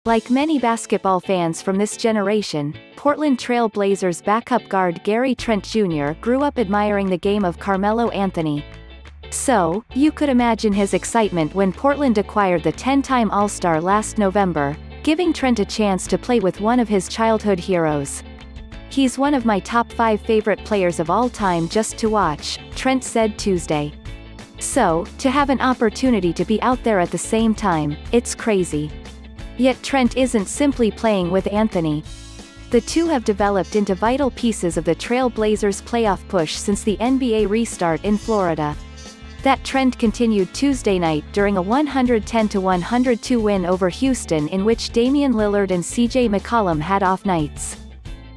Like many basketball fans from this generation, Portland Trail Blazers backup guard Gary Trent Jr. grew up admiring the game of Carmelo Anthony. So, you could imagine his excitement when Portland acquired the 10-time All-Star last November, giving Trent a chance to play with one of his childhood heroes. "He's one of my top 5 favorite players of all time just to watch," Trent said Tuesday. "So, to have an opportunity to be out there at the same time, it's crazy." Yet Trent isn't simply playing with Anthony. The two have developed into vital pieces of the Trail Blazers' playoff push since the NBA restart in Florida. That trend continued Tuesday night during a 110-102 win over Houston in which Damian Lillard and CJ McCollum had off nights.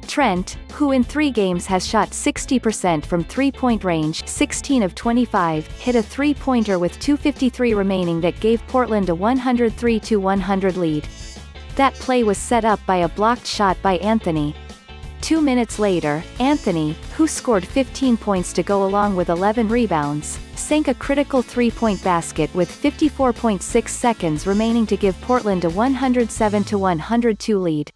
Trent, who in 3 games has shot 60% from three-point range, 16 of 25, hit a three-pointer with 2:53 remaining that gave Portland a 103-100 lead. That play was set up by a blocked shot by Anthony. 2 minutes later, Anthony, who scored 15 points to go along with 11 rebounds, sank a critical three-point basket with 54.6 seconds remaining to give Portland a 107-102 lead.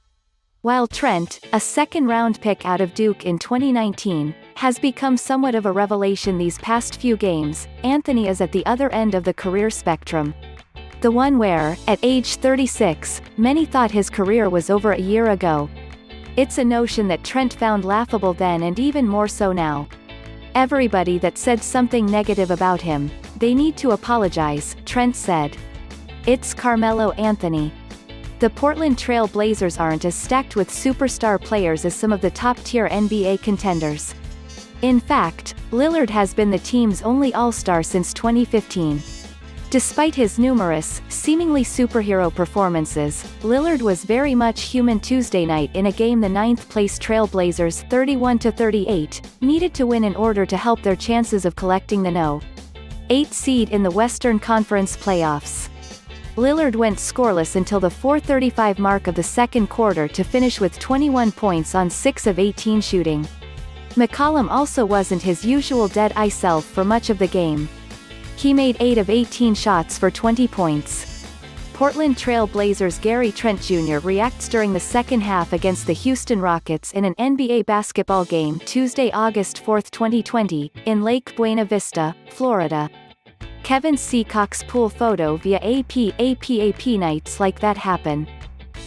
While Trent, a second-round pick out of Duke in 2019, has become somewhat of a revelation these past few games, Anthony is at the other end of the career spectrum. The one where, at age 36, many thought his career was over a year ago. It's a notion that Trent found laughable then and even more so now. "Everybody that said something negative about him, they need to apologize," Trent said. "It's Carmelo Anthony. The Portland Trail Blazers aren't as stacked with superstar players as some of the top-tier NBA contenders. In fact, Lillard has been the team's only All-Star since 2015. Despite his numerous, seemingly superhero performances, Lillard was very much human Tuesday night in a game the 9th-place Trail Blazers 31-38 needed to win in order to help their chances of collecting the No. 8 seed in the Western Conference playoffs. Lillard went scoreless until the 4:35 mark of the second quarter to finish with 21 points on 6 of 18 shooting. McCollum also wasn't his usual dead-eye self for much of the game. He made 8 of 18 shots for 20 points. Portland Trail Blazers Gary Trent Jr. reacts during the second half against the Houston Rockets in an NBA basketball game Tuesday, August 4, 2020, in Lake Buena Vista, Florida. Kevin Seacock's pool photo via APAPNights like that happen.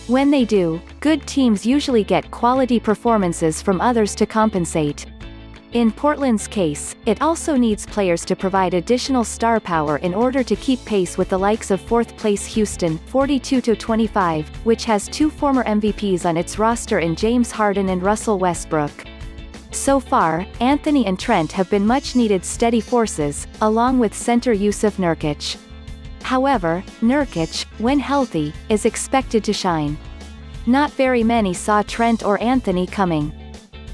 When they do, good teams usually get quality performances from others to compensate. In Portland's case, it also needs players to provide additional star power in order to keep pace with the likes of 4th-place Houston, 42-25, which has 2 former MVPs on its roster in James Harden and Russell Westbrook. So far, Anthony and Trent have been much-needed steady forces, along with center Jusuf Nurkic. However, Nurkic, when healthy, is expected to shine. Not very many saw Trent or Anthony coming.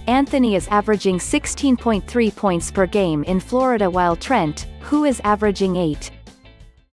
Anthony is averaging 16.3 points per game in Florida while Trent, who is averaging 8.